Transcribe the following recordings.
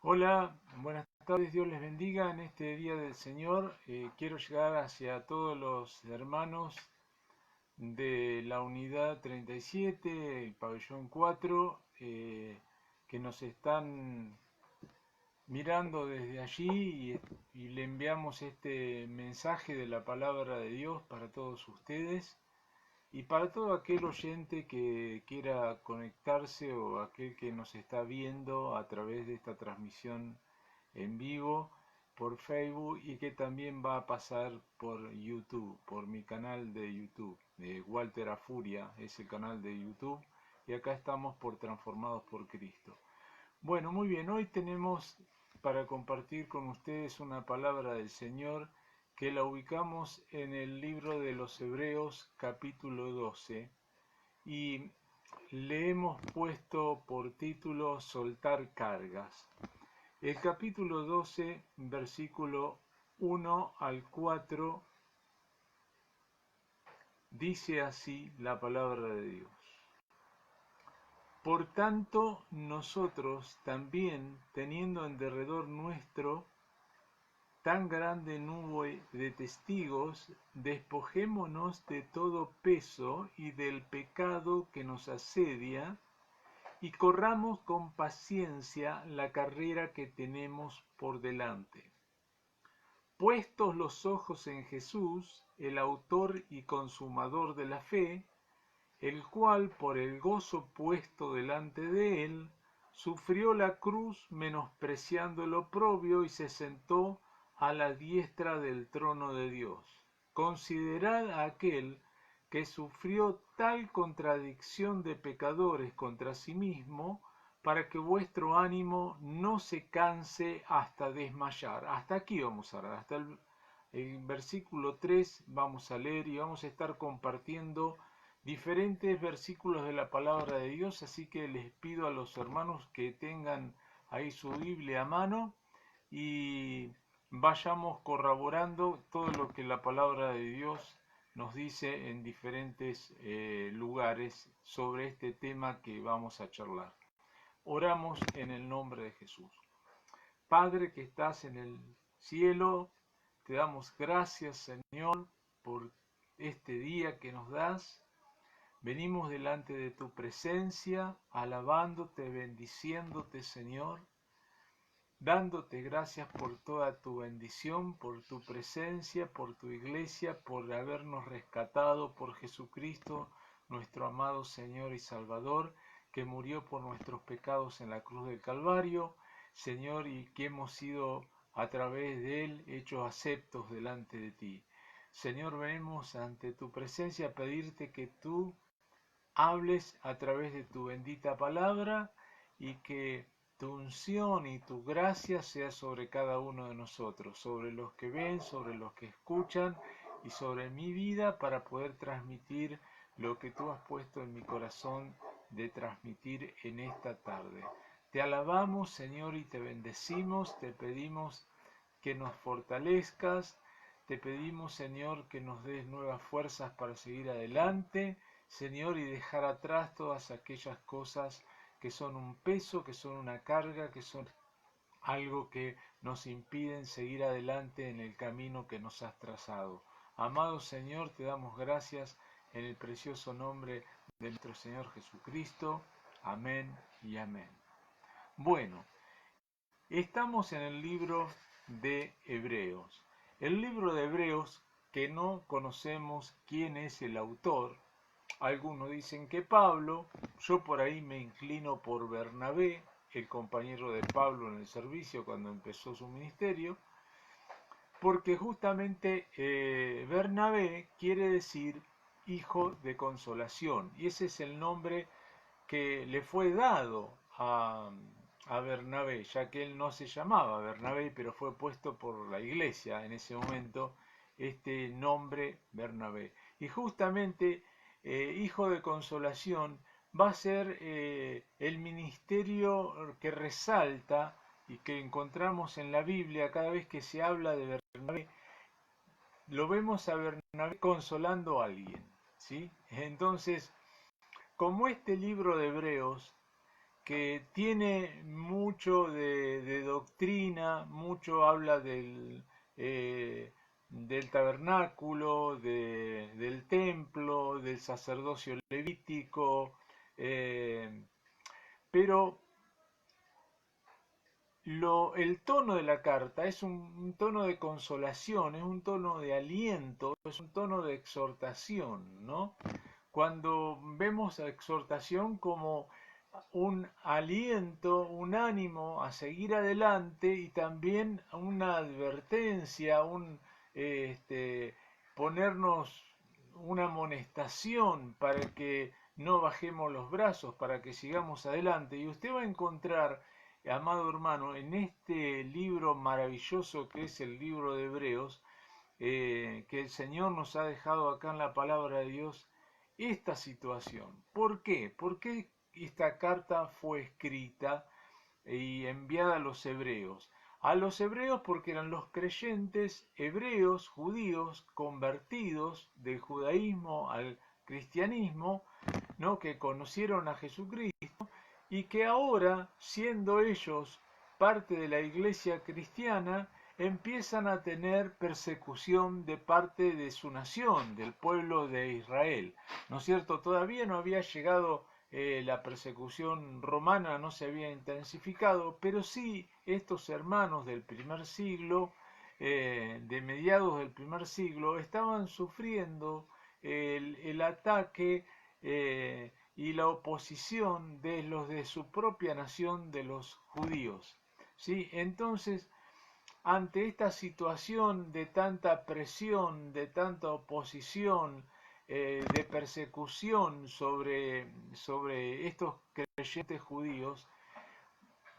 Hola, buenas tardes, Dios les bendiga en este día del Señor. Quiero llegar hacia todos los hermanos de la unidad 37, el pabellón 4, que nos están mirando desde allí y le enviamos este mensaje de la palabra de Dios para todos ustedes. Y para todo aquel oyente que quiera conectarse o aquel que nos está viendo a través de esta transmisión en vivo por Facebook y que también va a pasar por YouTube, por mi canal de YouTube, de Walter Afuria, es el canal de YouTube, y acá estamos por Transformados por Cristo. Bueno, muy bien, hoy tenemos para compartir con ustedes una palabra del Señor que la ubicamos en el libro de los Hebreos capítulo 12 y le hemos puesto por título Soltar cargas. El capítulo 12, versículo 1 al 4, dice así la palabra de Dios. Por tanto, nosotros también, teniendo en derredor nuestro tan grande nube de testigos, despojémonos de todo peso y del pecado que nos asedia, y corramos con paciencia la carrera que tenemos por delante. Puestos los ojos en Jesús, el autor y consumador de la fe, el cual por el gozo puesto delante de él, sufrió la cruz menospreciando el oprobio y se sentó a la diestra del trono de Dios. Considerad a aquel que sufrió tal contradicción de pecadores contra sí mismo, para que vuestro ánimo no se canse hasta desmayar. Hasta aquí vamos a ver, hasta el versículo 3 vamos a leer y vamos a estar compartiendo diferentes versículos de la palabra de Dios, así que les pido a los hermanos que tengan ahí su Biblia a mano y vayamos corroborando todo lo que la palabra de Dios nos dice en diferentes lugares sobre este tema que vamos a charlar. Oramos en el nombre de Jesús. Padre que estás en el cielo, te damos gracias, Señor, por este día que nos das. Venimos delante de tu presencia, alabándote, bendiciéndote, Señor, dándote gracias por toda tu bendición, por tu presencia, por tu iglesia, por habernos rescatado por Jesucristo, nuestro amado Señor y Salvador, que murió por nuestros pecados en la cruz del Calvario, Señor, y que hemos sido a través de él hechos aceptos delante de ti. Señor, venimos ante tu presencia a pedirte que tú hables a través de tu bendita palabra y que tu unción y tu gracia sea sobre cada uno de nosotros, sobre los que ven, sobre los que escuchan y sobre mi vida para poder transmitir lo que tú has puesto en mi corazón de transmitir en esta tarde. Te alabamos, Señor, y te bendecimos, te pedimos que nos fortalezcas, te pedimos, Señor, que nos des nuevas fuerzas para seguir adelante, Señor, y dejar atrás todas aquellas cosas que son un peso, que son una carga, que son algo que nos impiden seguir adelante en el camino que nos has trazado. Amado Señor, te damos gracias en el precioso nombre de nuestro Señor Jesucristo. Amén y amén. Bueno, estamos en el libro de Hebreos. El libro de Hebreos, que no conocemos quién es el autor. Algunos dicen que Pablo, yo por ahí me inclino por Bernabé, el compañero de Pablo en el servicio cuando empezó su ministerio, porque justamente Bernabé quiere decir hijo de consolación, y ese es el nombre que le fue dado a Bernabé, ya que él no se llamaba Bernabé, pero fue puesto por la iglesia en ese momento este nombre Bernabé. Y justamente hijo de consolación va a ser el ministerio que resalta y que encontramos en la Biblia cada vez que se habla de Bernabé, lo vemos a Bernabé consolando a alguien, ¿sí? Entonces, como este libro de Hebreos, que tiene mucho de doctrina, mucho habla del tabernáculo, del templo, del sacerdocio levítico, pero el tono de la carta es un tono de consolación, es un tono de aliento, es un tono de exhortación, ¿no? Cuando vemos a exhortación como un aliento, un ánimo a seguir adelante y también una advertencia, ponernos una amonestación para que no bajemos los brazos, para que sigamos adelante. Y usted va a encontrar, amado hermano, en este libro maravilloso que es el libro de Hebreos, que el Señor nos ha dejado acá en la palabra de Dios, esta situación. ¿Por qué? ¿Por qué esta carta fue escrita y enviada a los hebreos? A los hebreos porque eran los creyentes hebreos, judíos, convertidos del judaísmo al cristianismo, ¿no? Que conocieron a Jesucristo y que ahora, siendo ellos parte de la iglesia cristiana, empiezan a tener persecución de parte de su nación, del pueblo de Israel. ¿No es cierto? Todavía no había llegado la persecución romana, no se había intensificado, pero sí estos hermanos del primer siglo, de mediados del primer siglo, estaban sufriendo el ataque y la oposición de los de su propia nación, de los judíos. ¿Sí? Entonces, ante esta situación de tanta presión, de tanta oposición, de persecución sobre estos creyentes judíos,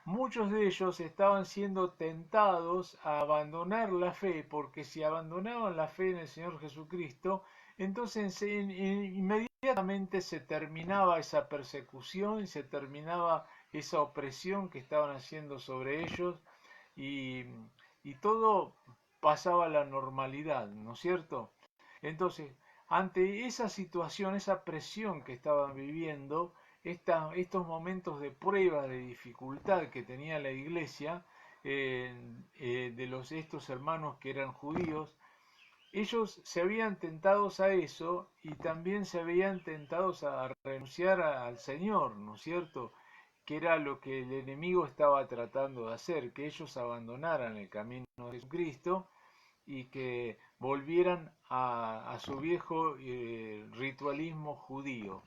muchos de ellos estaban siendo tentados a abandonar la fe, porque si abandonaban la fe en el Señor Jesucristo, entonces inmediatamente se terminaba esa persecución, se terminaba esa opresión que estaban haciendo sobre ellos y, y todo pasaba a la normalidad, ¿no es cierto? Entonces, ante esa situación, esa presión que estaban viviendo, estos momentos de prueba, de dificultad que tenía la iglesia, estos hermanos que eran judíos, ellos se habían tentados a eso y también se habían tentados a renunciar al Señor, ¿no es cierto? Que era lo que el enemigo estaba tratando de hacer, que ellos abandonaran el camino de Jesucristo y que volvieran a su viejo ritualismo judío.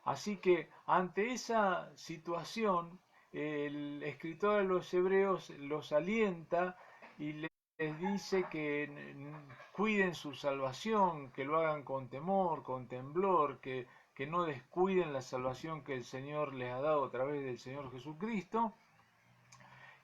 Así que ante esa situación, el escritor de los Hebreos los alienta y les dice que cuiden su salvación, que lo hagan con temor, con temblor, que no descuiden la salvación que el Señor les ha dado a través del Señor Jesucristo,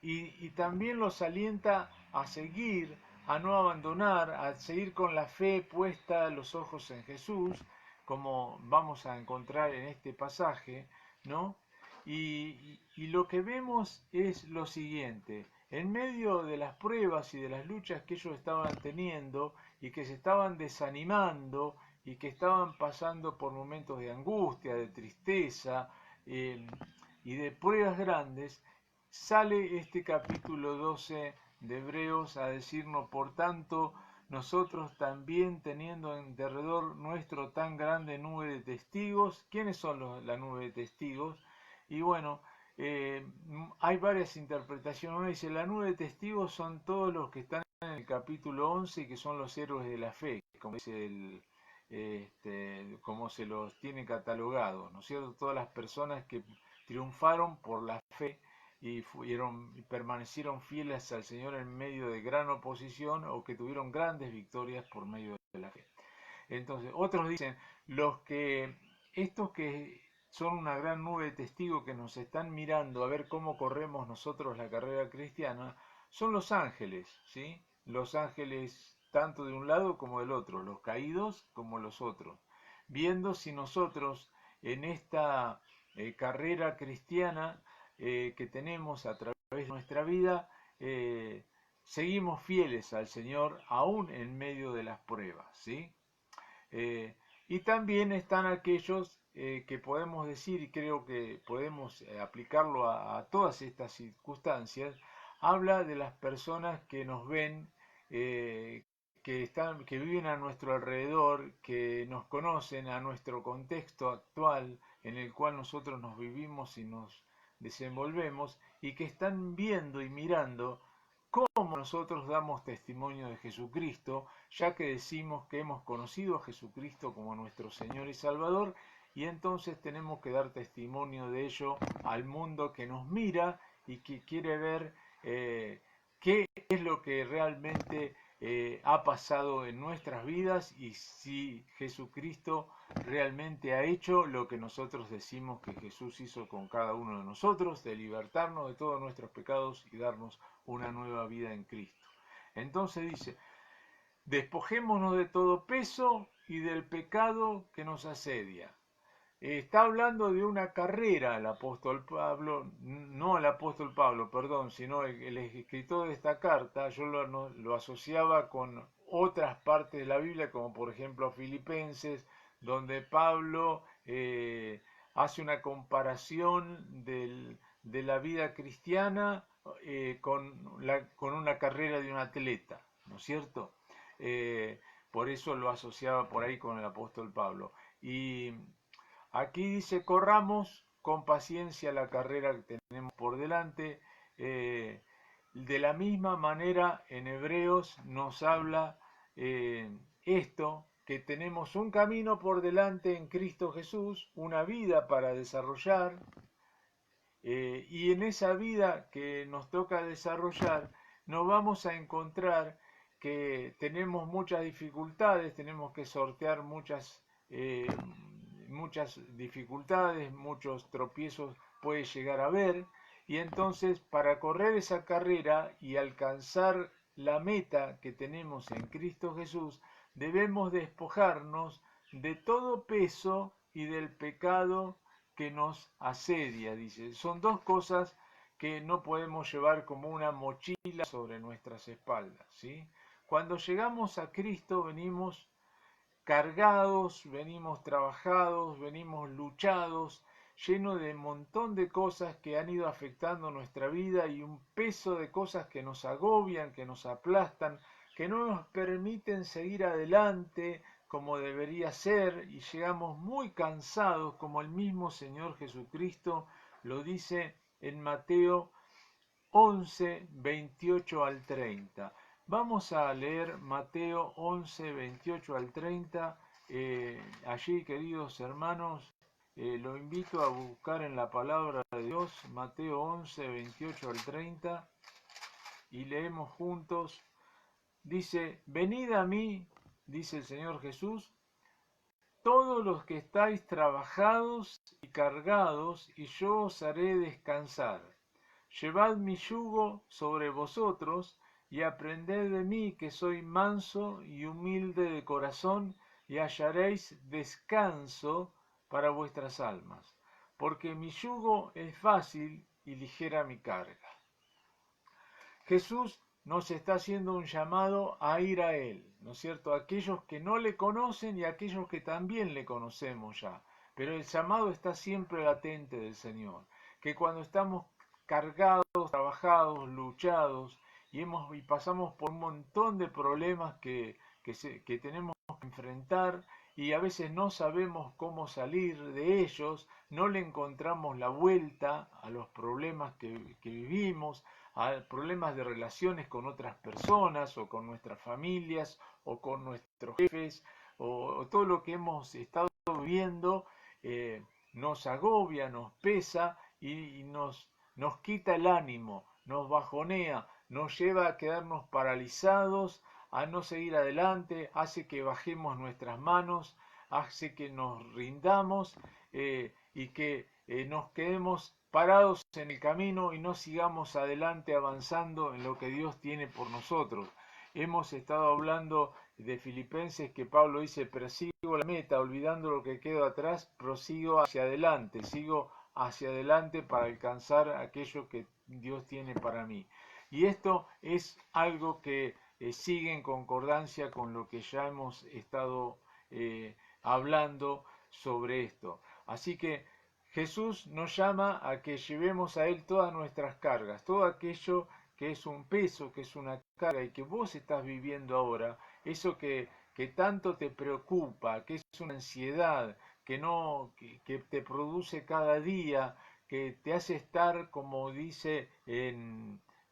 y también los alienta a seguir, a no abandonar, a seguir con la fe puesta los ojos en Jesús, como vamos a encontrar en este pasaje, ¿no? Y lo que vemos es lo siguiente: en medio de las pruebas y de las luchas que ellos estaban teniendo y que se estaban desanimando y que estaban pasando por momentos de angustia, de tristeza y de pruebas grandes, sale este capítulo 12 de Hebreos a decirnos: por tanto, nosotros también, teniendo en derredor nuestro tan grande nube de testigos. ¿Quiénes son la nube de testigos? Y bueno, hay varias interpretaciones. Uno dice: la nube de testigos son todos los que están en el capítulo 11 y que son los héroes de la fe, como dice como se los tiene catalogados, ¿no es cierto? Todas las personas que triunfaron por la fe y permanecieron fieles al Señor en medio de gran oposición, o que tuvieron grandes victorias por medio de la fe. Entonces, otros dicen: estos que son una gran nube de testigos que nos están mirando a ver cómo corremos nosotros la carrera cristiana, son los ángeles, ¿sí? Los ángeles tanto de un lado como del otro, los caídos como los otros, viendo si nosotros en esta carrera cristiana que tenemos a través de nuestra vida, seguimos fieles al Señor aún en medio de las pruebas, ¿sí? Y también están aquellos que podemos decir, y creo que podemos aplicarlo a todas estas circunstancias, habla de las personas que nos ven, que viven a nuestro alrededor, que nos conocen a nuestro contexto actual en el cual nosotros nos vivimos y nos desenvolvemos, y que están viendo y mirando cómo nosotros damos testimonio de Jesucristo, ya que decimos que hemos conocido a Jesucristo como nuestro Señor y Salvador, y entonces tenemos que dar testimonio de ello al mundo que nos mira y que quiere ver qué es lo que realmente ha pasado en nuestras vidas y si Jesucristo realmente ha hecho lo que nosotros decimos que Jesús hizo con cada uno de nosotros, de libertarnos de todos nuestros pecados y darnos una nueva vida en Cristo. Entonces dice, despojémonos de todo peso y del pecado que nos asedia. Está hablando de una carrera el apóstol Pablo, no el apóstol Pablo, perdón, sino el escritor de esta carta. Yo lo asociaba con otras partes de la Biblia, como por ejemplo Filipenses, donde Pablo hace una comparación de la vida cristiana con una carrera de un atleta, ¿no es cierto? Por eso lo asociaba por ahí con el apóstol Pablo. Y aquí dice, corramos con paciencia la carrera que tenemos por delante. De la misma manera, en Hebreos nos habla esto, que tenemos un camino por delante en Cristo Jesús, una vida para desarrollar, y en esa vida que nos toca desarrollar, nos vamos a encontrar que tenemos muchas dificultades, tenemos que sortear muchas dificultades, muchos tropiezos puede llegar a haber, y entonces para correr esa carrera y alcanzar la meta que tenemos en Cristo Jesús, debemos despojarnos de todo peso y del pecado que nos asedia, dice. Son dos cosas que no podemos llevar como una mochila sobre nuestras espaldas, ¿sí? Cuando llegamos a Cristo venimos cargados, venimos trabajados, venimos luchados, llenos de un montón de cosas que han ido afectando nuestra vida y un peso de cosas que nos agobian, que nos aplastan, que no nos permiten seguir adelante como debería ser, y llegamos muy cansados, como el mismo Señor Jesucristo lo dice en Mateo 11, 28 al 30. Vamos a leer Mateo 11, 28 al 30. Allí, queridos hermanos, lo invito a buscar en la palabra de Dios, Mateo 11, 28 al 30, y leemos juntos. Dice, venid a mí, dice el Señor Jesús, todos los que estáis trabajados y cargados, y yo os haré descansar. Llevad mi yugo sobre vosotros, y aprended de mí, que soy manso y humilde de corazón, y hallaréis descanso para vuestras almas. Porque mi yugo es fácil y ligera mi carga. Jesús nos está haciendo un llamado a ir a Él, ¿no es cierto? Aquellos que no le conocen y aquellos que también le conocemos ya. Pero el llamado está siempre latente del Señor. Que cuando estamos cargados, trabajados, luchados y pasamos por un montón de problemas que tenemos que enfrentar y a veces no sabemos cómo salir de ellos, no le encontramos la vuelta a los problemas que vivimos, a problemas de relaciones con otras personas o con nuestras familias o con nuestros jefes o todo lo que hemos estado viviendo, nos agobia, nos pesa y nos quita el ánimo, nos bajonea, nos lleva a quedarnos paralizados, a no seguir adelante, hace que bajemos nuestras manos, hace que nos rindamos y que nos quedemos parados en el camino y no sigamos adelante avanzando en lo que Dios tiene por nosotros. Hemos estado hablando de Filipenses, que Pablo dice, persigo la meta, olvidando lo que quedó atrás, prosigo hacia adelante, sigo hacia adelante para alcanzar aquello que Dios tiene para mí. Y esto es algo que sigue en concordancia con lo que ya hemos estado hablando sobre esto. Así que Jesús nos llama a que llevemos a Él todas nuestras cargas, todo aquello que es un peso, que es una carga y que vos estás viviendo ahora, eso que tanto te preocupa, que es una ansiedad, que te produce cada día, que te hace estar, como dice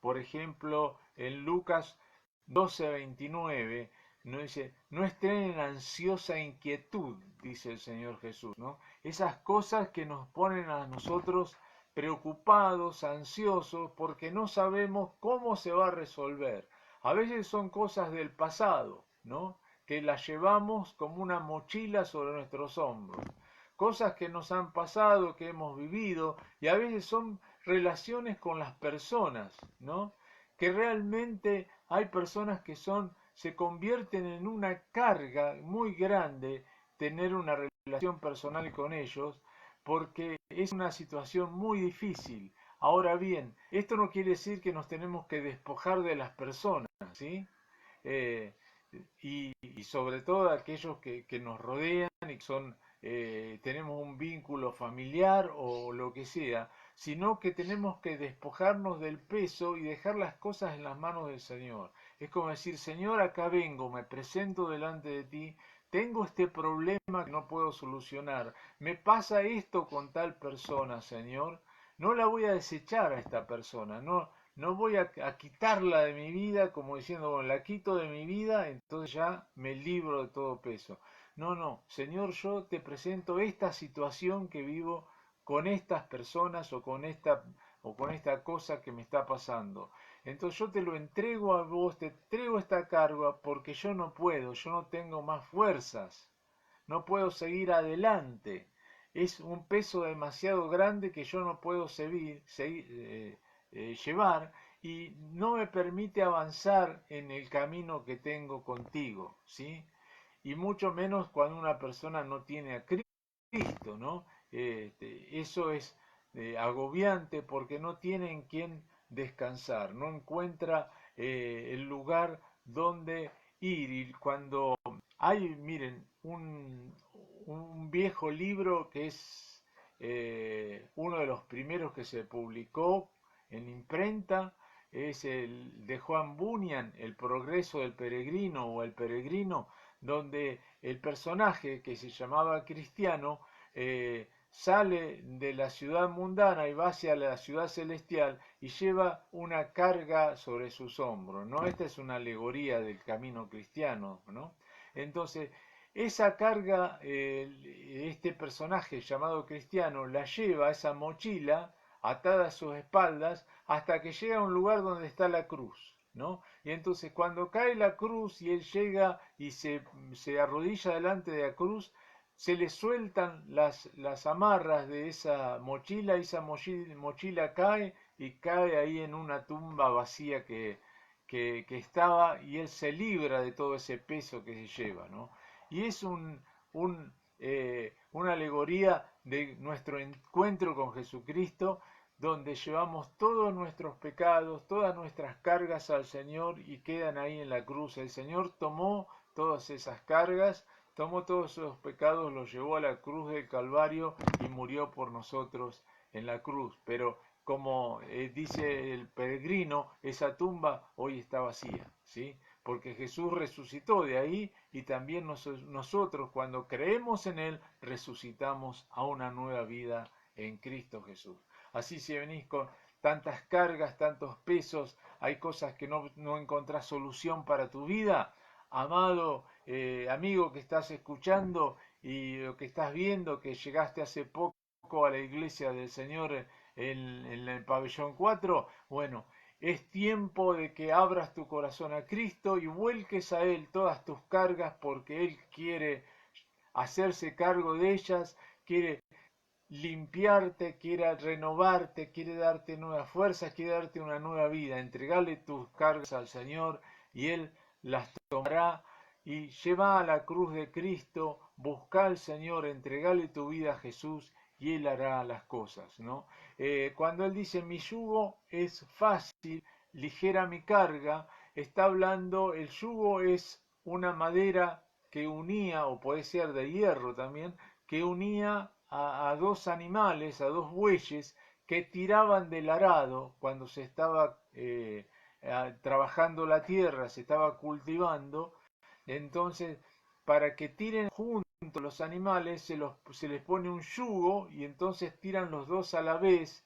por ejemplo, en Lucas 12:29, no dice, no estén en ansiosa inquietud, dice el Señor Jesús, ¿no? Esas cosas que nos ponen a nosotros preocupados, ansiosos, porque no sabemos cómo se va a resolver. A veces son cosas del pasado, ¿no? Que las llevamos como una mochila sobre nuestros hombros. Cosas que nos han pasado, que hemos vivido, y a veces son relaciones con las personas, ¿no? Que realmente hay personas que se convierten en una carga muy grande tener una relación personal con ellos, porque es una situación muy difícil. Ahora bien, esto no quiere decir que nos tenemos que despojar de las personas, ¿sí? Eh, y sobre todo aquellos que nos rodean y que tenemos un vínculo familiar o lo que sea, sino que tenemos que despojarnos del peso y dejar las cosas en las manos del Señor. Es como decir, Señor, acá vengo, me presento delante de ti, tengo este problema que no puedo solucionar, me pasa esto con tal persona, Señor, no la voy a desechar a esta persona, no voy a quitarla de mi vida como diciendo, bueno, la quito de mi vida, entonces ya me libro de todo peso. No, Señor, yo te presento esta situación que vivo con estas personas o con esta cosa que me está pasando. Entonces yo te lo entrego a vos, te entrego esta carga porque yo no puedo, yo no tengo más fuerzas, no puedo seguir adelante. Es un peso demasiado grande que yo no puedo llevar y no me permite avanzar en el camino que tengo contigo, ¿sí? Y mucho menos cuando una persona no tiene a Cristo, ¿no? Eso es agobiante porque no tiene en quién descansar, no encuentra el lugar donde ir. Y cuando hay, miren, un viejo libro que es uno de los primeros que se publicó en imprenta, es el de Juan Bunyan, El progreso del peregrino o El peregrino, donde el personaje que se llamaba Cristiano sale de la ciudad mundana y va hacia la ciudad celestial y lleva una carga sobre sus hombros, ¿no? Esta es una alegoría del camino cristiano, ¿no? Entonces, esa carga, este personaje llamado Cristiano la lleva, esa mochila, atada a sus espaldas, hasta que llega a un lugar donde está la cruz, ¿no? Y entonces cuando cae la cruz y él llega y se arrodilla delante de la cruz, se le sueltan las amarras de esa mochila y esa mochila cae y cae ahí en una tumba vacía que estaba y él se libra de todo ese peso que se lleva, ¿no? Y es una alegoría de nuestro encuentro con Jesucristo, donde llevamos todos nuestros pecados, todas nuestras cargas al Señor y quedan ahí en la cruz. El Señor tomó todas esas cargas, tomó todos esos pecados, los llevó a la cruz del Calvario y murió por nosotros en la cruz. Pero como dice el peregrino, esa tumba hoy está vacía, ¿sí? Porque Jesús resucitó de ahí y también nosotros cuando creemos en Él resucitamos a una nueva vida en Cristo Jesús. Así si venís con tantas cargas, tantos pesos, hay cosas que no encontrás solución para tu vida, amado amigo que estás escuchando y que estás viendo, que llegaste hace poco a la iglesia del Señor en el pabellón 4, bueno, es tiempo de que abras tu corazón a Cristo y vuelques a Él todas tus cargas porque Él quiere hacerse cargo de ellas, quiere limpiarte, quiere renovarte, quiere darte nuevas fuerzas, quiere darte una nueva vida. Entregale tus cargas al Señor y Él las tomará y lleva a la cruz de Cristo, busca al Señor, entregale tu vida a Jesús y Él hará las cosas, ¿no? Cuando Él dice mi yugo es fácil, ligera mi carga, está hablando, el yugo es una madera que unía, o puede ser de hierro también, que unía a dos animales, a dos bueyes que tiraban del arado cuando se estaba trabajando la tierra, se estaba cultivando. Entonces, para que tiren juntos los animales, se les pone un yugo y entonces tiran los dos a la vez.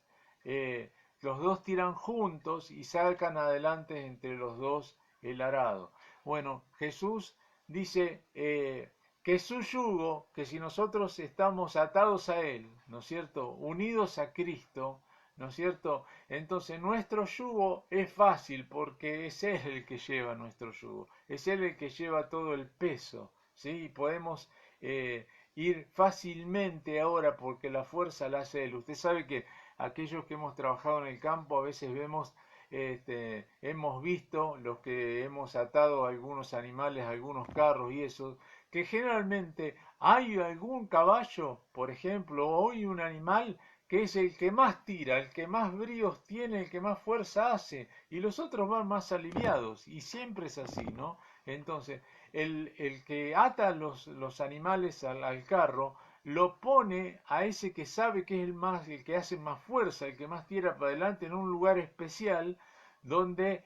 Los dos tiran juntos y sacan adelante entre los dos el arado. Bueno, Jesús dice que su yugo, que si nosotros estamos atados a Él, ¿no es cierto? Unidos a Cristo, ¿no es cierto? Entonces nuestro yugo es fácil porque es Él el que lleva nuestro yugo, es Él el que lleva todo el peso, ¿sí? Podemos ir fácilmente ahora porque la fuerza la hace Él. Usted sabe que aquellos que hemos trabajado en el campo a veces vemos, hemos visto los que hemos atado a algunos animales, a algunos carros y eso, que generalmente hay algún caballo, por ejemplo, o hay un animal que es el que más tira, el que más bríos tiene, el que más fuerza hace, y los otros van más aliviados, y siempre es así, ¿no? Entonces, el que ata los animales al carro, lo pone a ese que sabe que es el que hace más fuerza, el que más tira para adelante en un lugar especial donde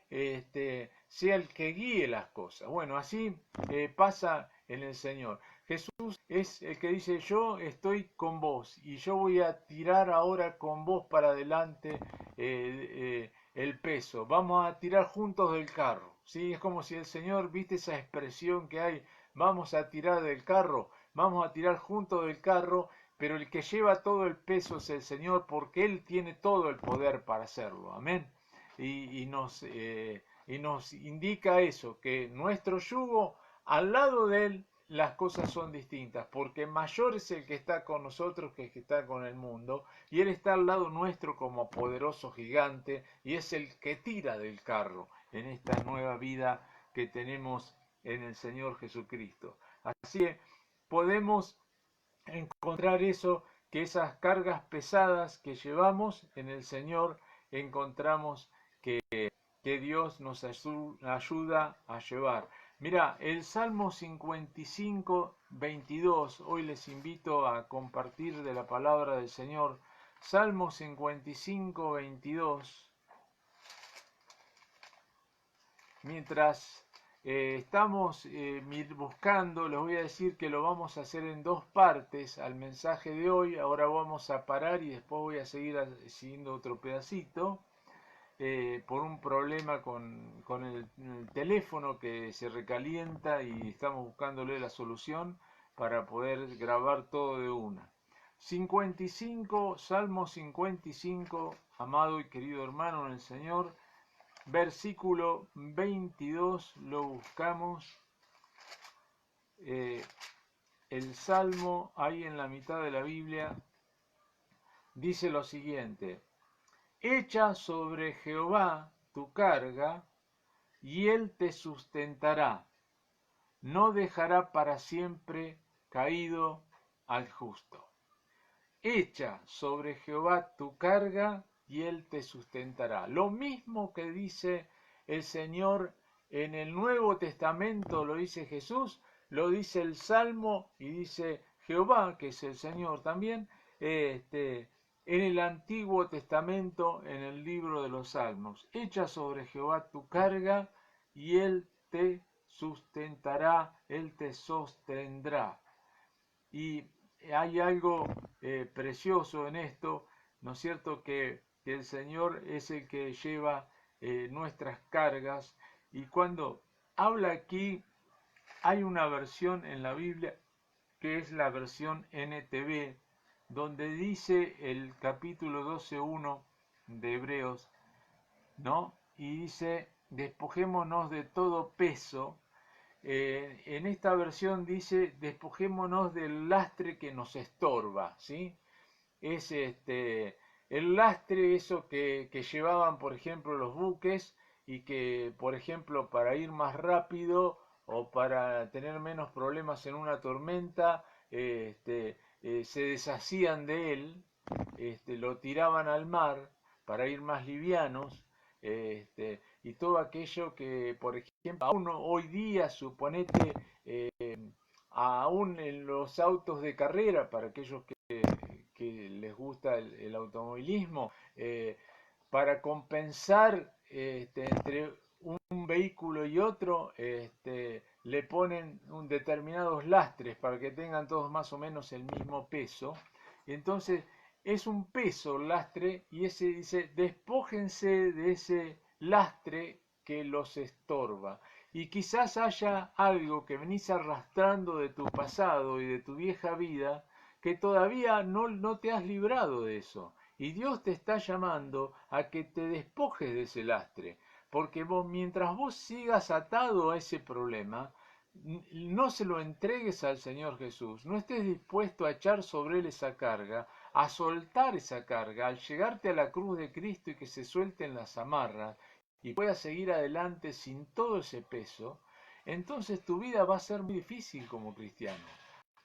sea el que guíe las cosas. Bueno, así pasa en el Señor. Jesús es el que dice, yo estoy con vos y yo voy a tirar ahora con vos para adelante el peso. Vamos a tirar juntos del carro. ¿Sí? Es como si el Señor, viste esa expresión que hay, vamos a tirar del carro, vamos a tirar juntos del carro, pero el que lleva todo el peso es el Señor porque Él tiene todo el poder para hacerlo. Amén. Y nos indica eso, que nuestro yugo, al lado de Él, las cosas son distintas, porque mayor es el que está con nosotros que el que está con el mundo, y Él está al lado nuestro como poderoso gigante, y es el que tira del carro en esta nueva vida que tenemos en el Señor Jesucristo. Así que podemos encontrar eso, que esas cargas pesadas que llevamos en el Señor, encontramos que Dios nos ayuda a llevar. Mira, el Salmo 55, 22, hoy les invito a compartir de la palabra del Señor. Salmo 55, 22. Mientras estamos buscando, les voy a decir que lo vamos a hacer en dos partes al mensaje de hoy. Ahora vamos a parar y después voy a seguir siguiendo otro pedacito. Por un problema con el teléfono que se recalienta y estamos buscándole la solución para poder grabar todo de una. 55, Salmo 55, amado y querido hermano en el Señor, versículo 22, lo buscamos. El Salmo, ahí en la mitad de la Biblia, dice lo siguiente: echa sobre Jehová tu carga, y él te sustentará. No dejará para siempre caído al justo. Echa sobre Jehová tu carga, y él te sustentará. Lo mismo que dice el Señor en el Nuevo Testamento, lo dice Jesús, lo dice el Salmo y dice Jehová, que es el Señor también, en el Antiguo Testamento, en el libro de los Salmos. Echa sobre Jehová tu carga y Él te sustentará, Él te sostendrá. Y hay algo precioso en esto, ¿no es cierto? Que el Señor es el que lleva nuestras cargas. Y cuando habla aquí, hay una versión en la Biblia que es la versión NTV, donde dice el capítulo 12:1 de Hebreos, ¿no? Y dice, despojémonos de todo peso. En esta versión dice, despojémonos del lastre que nos estorba, ¿sí? Es el lastre, eso que llevaban, por ejemplo, los buques y que, por ejemplo, para ir más rápido o para tener menos problemas en una tormenta, se deshacían de él, lo tiraban al mar para ir más livianos, y todo aquello que, por ejemplo, aún hoy día, suponete, aún en los autos de carrera, para aquellos les gusta el automovilismo, para compensar entre un vehículo y otro, le ponen determinados lastres para que tengan todos más o menos el mismo peso. Entonces es un peso el lastre y ese dice, despójense de ese lastre que los estorba. Y quizás haya algo que venís arrastrando de tu pasado y de tu vieja vida que todavía no te has librado de eso. Y Dios te está llamando a que te despojes de ese lastre. Porque mientras vos sigas atado a ese problema, no se lo entregues al Señor Jesús, no estés dispuesto a echar sobre Él esa carga, a soltar esa carga, al llegarte a la cruz de Cristo y que se suelten las amarras y puedas seguir adelante sin todo ese peso, entonces tu vida va a ser muy difícil como cristiano.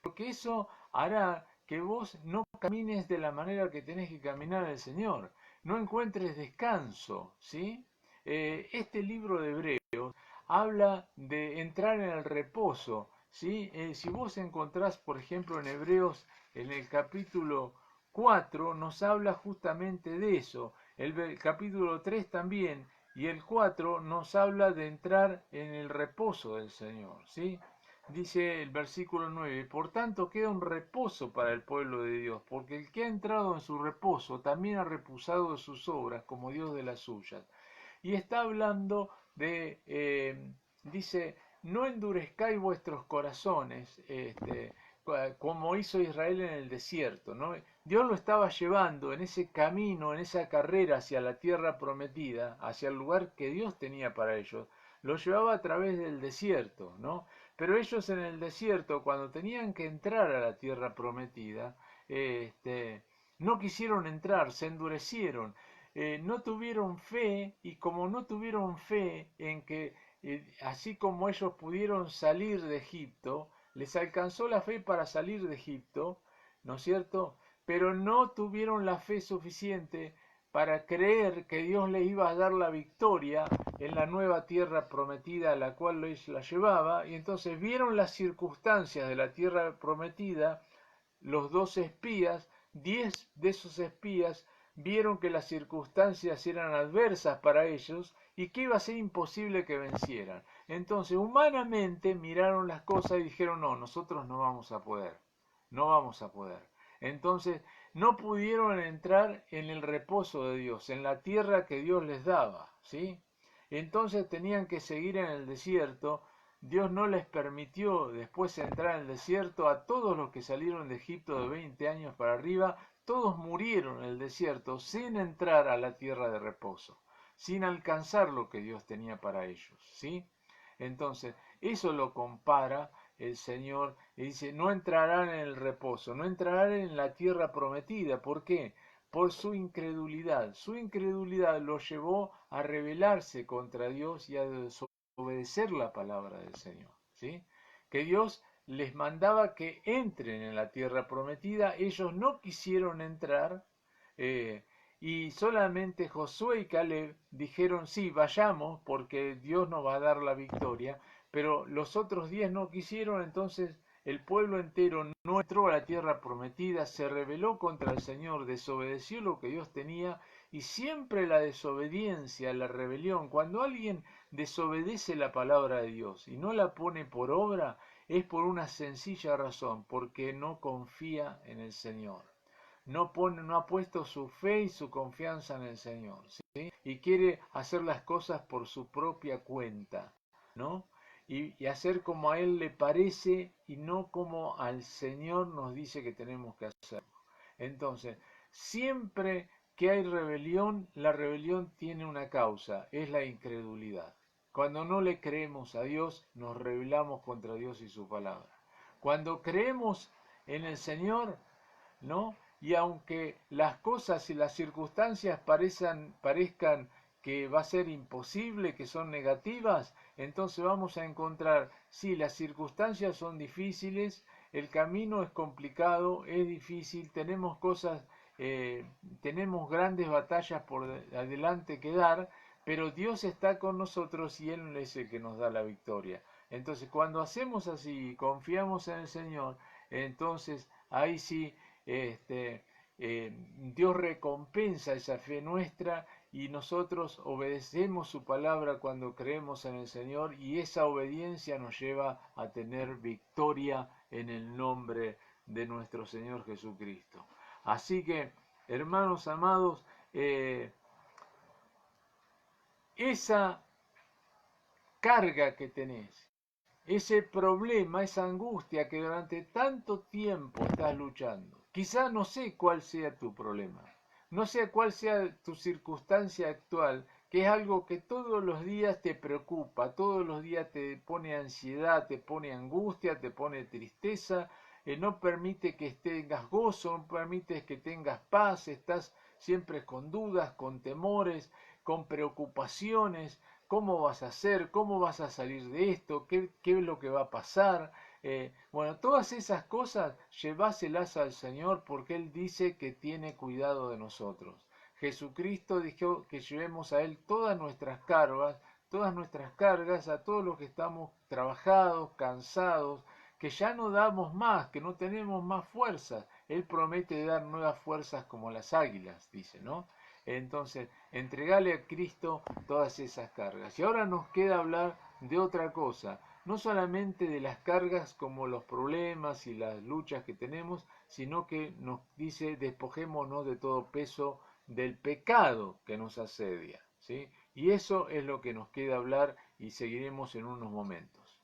Porque eso hará que vos no camines de la manera que tenés que caminar el Señor, no encuentres descanso, ¿sí? Este libro de Hebreos habla de entrar en el reposo, ¿sí? Si vos encontrás, por ejemplo, en Hebreos, en el capítulo 4, nos habla justamente de eso, el capítulo 3 también, y el 4 nos habla de entrar en el reposo del Señor, ¿sí? Dice el versículo 9, por tanto queda un reposo para el pueblo de Dios, porque el que ha entrado en su reposo también ha reposado de sus obras, como Dios de las suyas. Y está hablando de, dice, no endurezcáis vuestros corazones, como hizo Israel en el desierto, ¿no? Dios lo estaba llevando en ese camino, en esa carrera hacia la tierra prometida, hacia el lugar que Dios tenía para ellos. Lo llevaba a través del desierto, ¿no? Pero ellos en el desierto, cuando tenían que entrar a la tierra prometida, no quisieron entrar, se endurecieron, no tuvieron fe, y como no tuvieron fe en que así como ellos pudieron salir de Egipto, les alcanzó la fe para salir de Egipto, ¿no es cierto? Pero no tuvieron la fe suficiente para creer que Dios les iba a dar la victoria en la nueva tierra prometida a la cual les la llevaba, y entonces vieron las circunstancias de la tierra prometida, los 12 espías, 10 de esos espías vieron que las circunstancias eran adversas para ellos y que iba a ser imposible que vencieran. Entonces, humanamente miraron las cosas y dijeron, no, nosotros no vamos a poder, no vamos a poder. Entonces, no pudieron entrar en el reposo de Dios, en la tierra que Dios les daba, ¿sí? Entonces tenían que seguir en el desierto. Dios no les permitió después entrar en el desierto. A todos los que salieron de Egipto de 20 años para arriba, todos murieron en el desierto sin entrar a la tierra de reposo, sin alcanzar lo que Dios tenía para ellos, ¿sí? Entonces, eso lo compara el Señor y dice, no entrarán en el reposo, no entrarán en la tierra prometida. ¿Por qué? Por su incredulidad. Su incredulidad lo llevó a rebelarse contra Dios y a desobedecer la palabra del Señor, ¿sí? Que Dios les mandaba que entren en la tierra prometida, ellos no quisieron entrar, y solamente Josué y Caleb dijeron, sí, vayamos porque Dios nos va a dar la victoria, pero los otros 10 no quisieron. Entonces el pueblo entero no entró a la tierra prometida, se rebeló contra el Señor, desobedeció lo que Dios tenía, y siempre la desobediencia, la rebelión, cuando alguien desobedece la palabra de Dios y no la pone por obra, es por una sencilla razón, porque no confía en el Señor. No ha puesto su fe y su confianza en el Señor, ¿sí? Y quiere hacer las cosas por su propia cuenta, ¿no? Y hacer como a Él le parece y no como al Señor nos dice que tenemos que hacerlo. Entonces, siempre que hay rebelión, la rebelión tiene una causa, es la incredulidad. Cuando no le creemos a Dios, nos rebelamos contra Dios y su palabra. Cuando creemos en el Señor, ¿no? Y aunque las cosas y las circunstancias parezcan que va a ser imposible, que son negativas, entonces vamos a encontrar, sí, las circunstancias son difíciles, el camino es complicado, es difícil, tenemos cosas, tenemos grandes batallas por adelante que dar, pero Dios está con nosotros y Él es el que nos da la victoria. Entonces, cuando hacemos así y confiamos en el Señor, entonces ahí sí, Dios recompensa esa fe nuestra y nosotros obedecemos su palabra cuando creemos en el Señor y esa obediencia nos lleva a tener victoria en el nombre de nuestro Señor Jesucristo. Así que, hermanos amados, esa carga que tenés, ese problema, esa angustia que durante tanto tiempo estás luchando. Quizá no sé cuál sea tu problema, no sé cuál sea tu circunstancia actual, que es algo que todos los días te preocupa, todos los días te pone ansiedad, te pone angustia, te pone tristeza, no permite que tengas gozo, no permite que tengas paz, estás siempre con dudas, con temores, con preocupaciones. ¿Cómo vas a hacer? ¿Cómo vas a salir de esto? ¿Qué es lo que va a pasar? Bueno, todas esas cosas lleváselas al Señor porque Él dice que tiene cuidado de nosotros. Jesucristo dijo que llevemos a Él todas nuestras cargas, a todos los que estamos trabajados, cansados, que ya no damos más, que no tenemos más fuerzas. Él promete dar nuevas fuerzas como las águilas, dice, ¿no? Entonces, entregale a Cristo todas esas cargas. Y ahora nos queda hablar de otra cosa, no solamente de las cargas como los problemas y las luchas que tenemos, sino que nos dice despojémonos de todo peso del pecado que nos asedia, ¿sí? Y eso es lo que nos queda hablar y seguiremos en unos momentos.